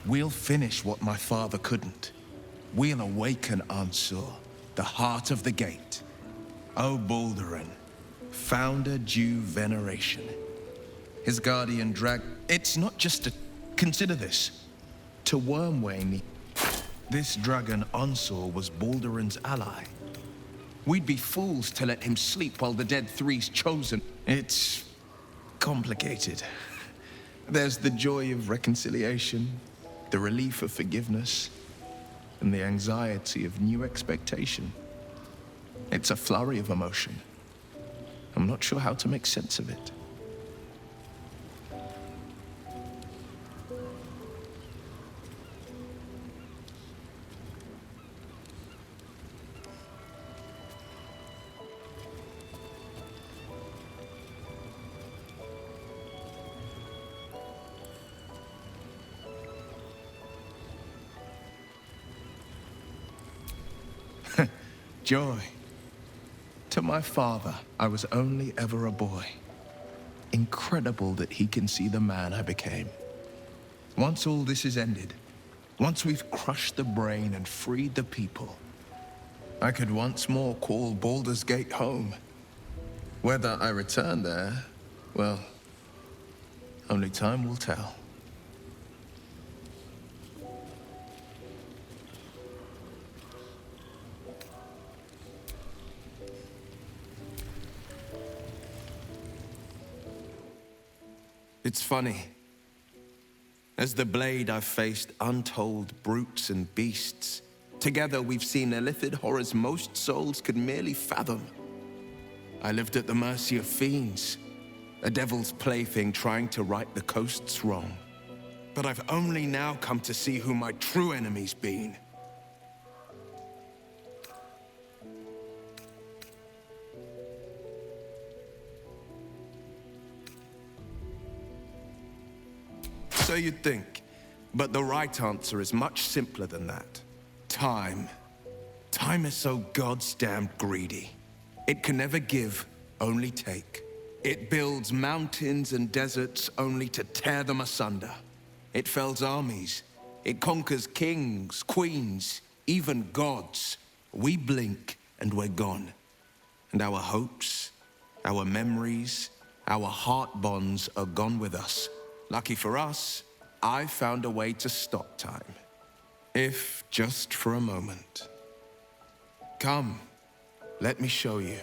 We'll finish what my father couldn't. We'll awaken Ansur, the heart of the gate. O Baldurin, founder due veneration. His guardian It's not just a... Consider this. To Wormwain, this dragon Ansur was Baldurin's ally. We'd be fools to let him sleep while the Dead Three's chosen. It's complicated. There's the joy of reconciliation, the relief of forgiveness, and the anxiety of new expectation. It's a flurry of emotion. I'm not sure how to make sense of it. Joy. To my father, I was only ever a boy. Incredible that he can see the man I became. Once all this is ended, once we've crushed the brain and freed the people, I could once more call Baldur's Gate home. Whether I return there, well, only time will tell. It's funny. As the blade, I've faced untold brutes and beasts. Together, we've seen illithid horrors most souls could merely fathom. I lived at the mercy of fiends, a devil's plaything trying to right the coast's wrong. But I've only now come to see who my true enemy's been. So you'd think, but the right answer is much simpler than that. Time. Time is so goddamn greedy. It can never give, only take. It builds mountains and deserts only to tear them asunder. It fells armies. It conquers kings, queens, even gods. We blink and we're gone. And our hopes, our memories, our heart bonds are gone with us. Lucky for us, I found a way to stop time. If just for a moment. Come, let me show you.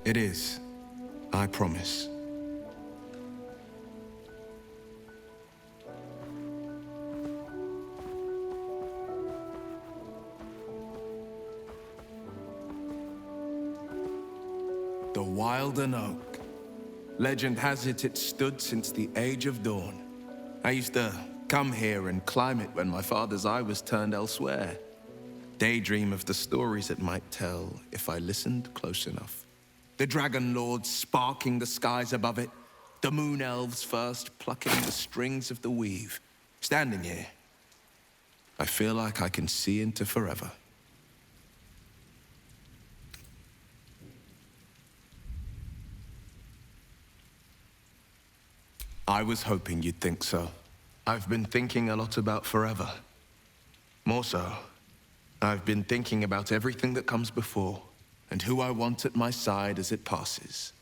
It is, I promise. The Wilden Oak. Legend has it stood since the Age of Dawn. I used to come here and climb it when my father's eye was turned elsewhere. Daydream of the stories it might tell if I listened close enough. The Dragon Lords sparking the skies above it. The Moon Elves first plucking the strings of the weave. Standing here, I feel like I can see into forever. I was hoping you'd think so. I've been thinking a lot about forever. More so, I've been thinking about everything that comes before, and who I want at my side as it passes.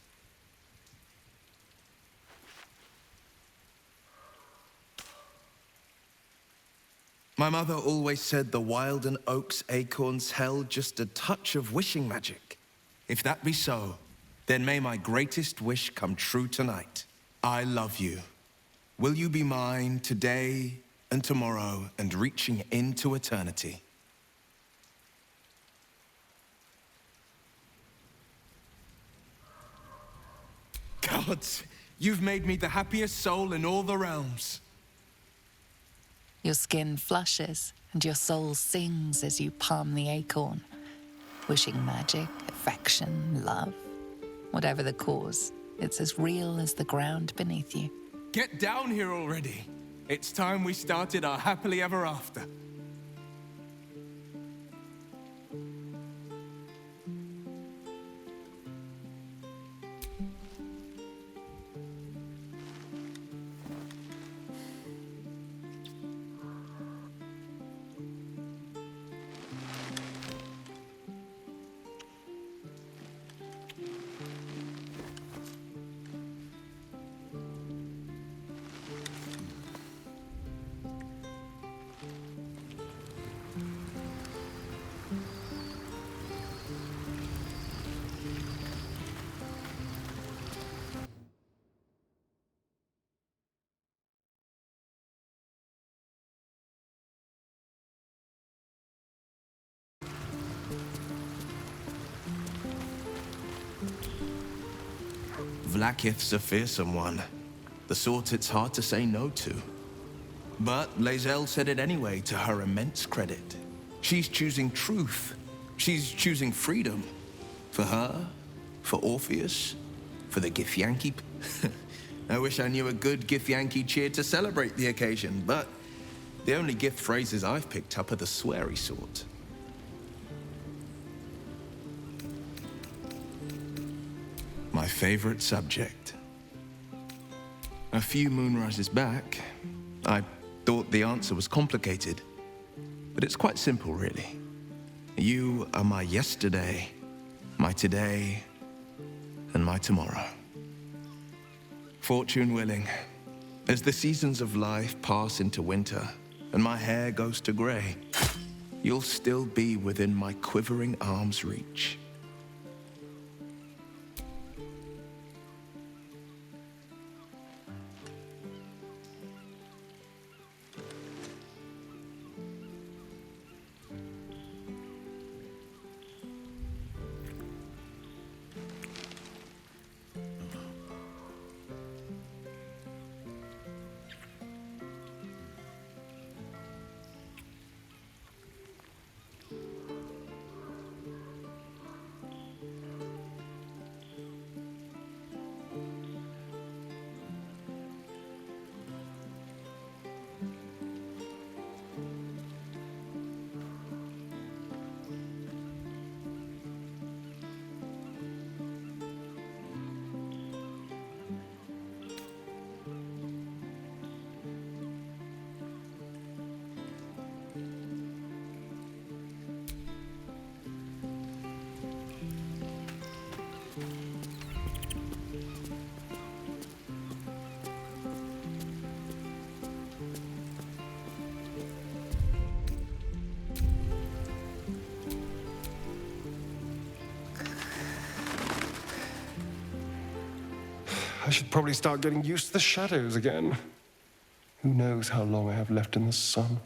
My mother always said the Wilden Oak's acorns held just a touch of wishing magic. If that be so, then may my greatest wish come true tonight. I love you. Will you be mine today and tomorrow and reaching into eternity? Gods, you've made me the happiest soul in all the realms. Your skin flushes and your soul sings as you palm the acorn, wishing magic, affection, love. Whatever the cause, it's as real as the ground beneath you. Get down here already. It's time we started our happily ever after. Vlaakith's a fearsome one. The sort it's hard to say no to. But Lae'zel said it anyway, to her immense credit. She's choosing truth. She's choosing freedom. For her, for Orpheus, for the Githyanki. I wish I knew a good Githyanki cheer to celebrate the occasion, but the only gift phrases I've picked up are the sweary sort. My favorite subject. A few moonrises back, I thought the answer was complicated, but it's quite simple, really. You are my yesterday, my today, and my tomorrow. Fortune willing, as the seasons of life pass into winter and my hair goes to grey, you'll still be within my quivering arm's reach. I should probably start getting used to the shadows again. Who knows how long I have left in the sun?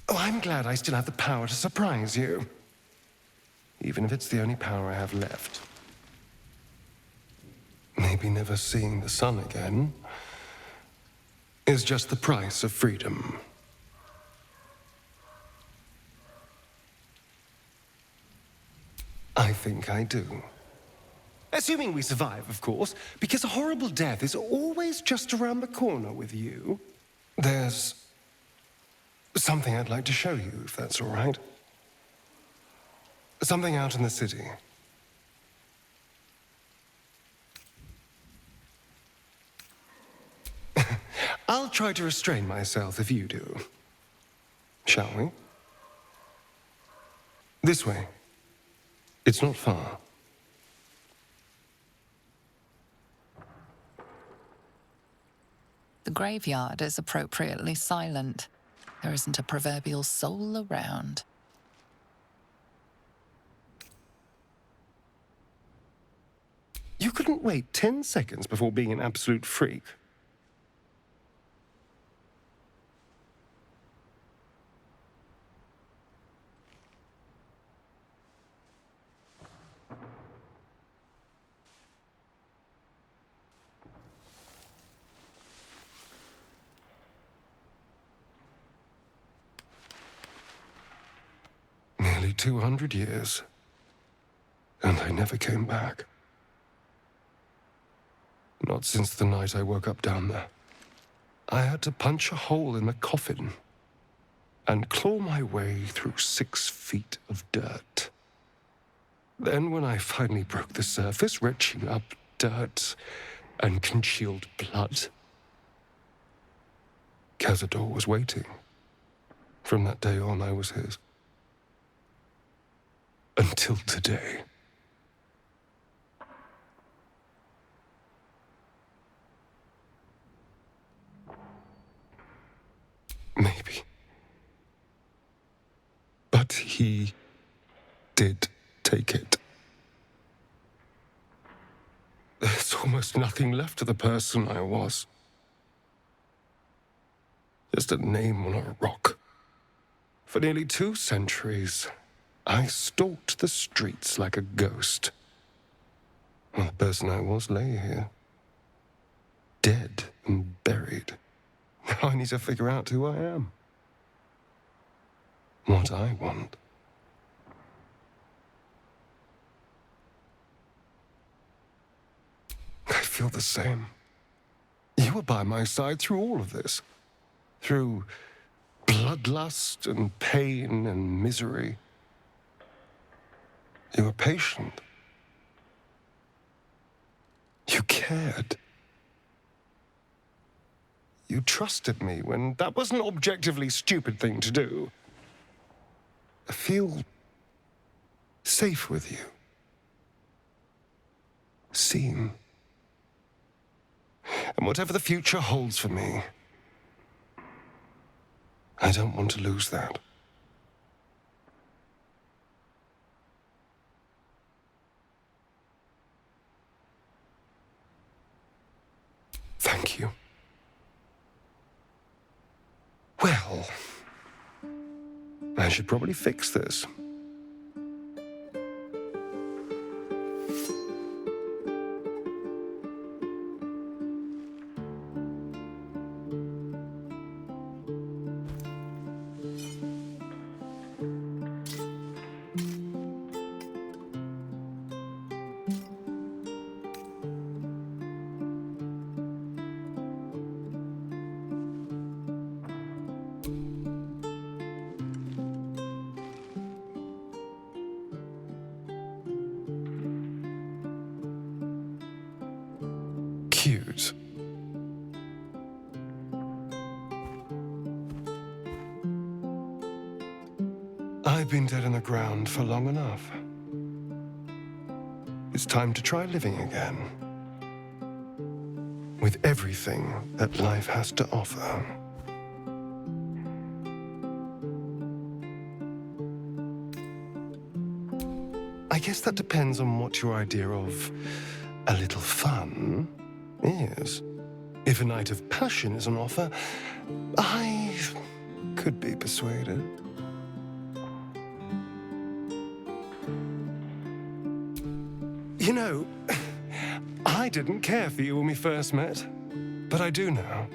Oh, I'm glad I still have the power to surprise you. Even if it's the only power I have left. Maybe never seeing the sun again is just the price of freedom. I think I do. Assuming we survive, of course, because a horrible death is always just around the corner with you. There's something I'd like to show you, if that's all right. Something out in the city. I'll try to restrain myself if you do. Shall we? This way. It's not far. The graveyard is appropriately silent. There isn't a proverbial soul around. You couldn't wait 10 seconds before being an absolute freak. Nearly 200 years. And I never came back. Not since the night I woke up down there. I had to punch a hole in the coffin and claw my way through 6 feet of dirt. Then when I finally broke the surface, retching up dirt and congealed blood, Cazador was waiting. From that day on, I was his. Until today. Maybe. But he did take it. almost nothing left of the person I was. Just a name on a rock. For nearly 2 centuries, I stalked the streets like a ghost. Well, the person I was lay here, dead and buried. Now I need to figure out who I am. What I want. I feel the same. You were by my side through all of this. Through bloodlust and pain and misery. You were patient. You cared. You trusted me when that was an objectively stupid thing to do. I feel safe with you. Seen. And whatever the future holds for me, I don't want to lose that. Thank you. Well, I should probably fix this. Cute. I've been dead in the ground for long enough. It's time to try living again. With everything that life has to offer. I guess that depends on what your idea of a little fun is. If a night of passion is on offer, I could be persuaded. You know, I didn't care for you when we first met, but I do now.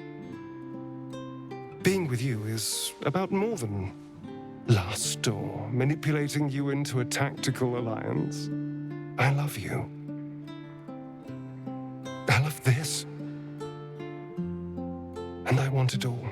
Being with you is about more than lust or manipulating you into a tactical alliance. I love you. I love this. And I want it all.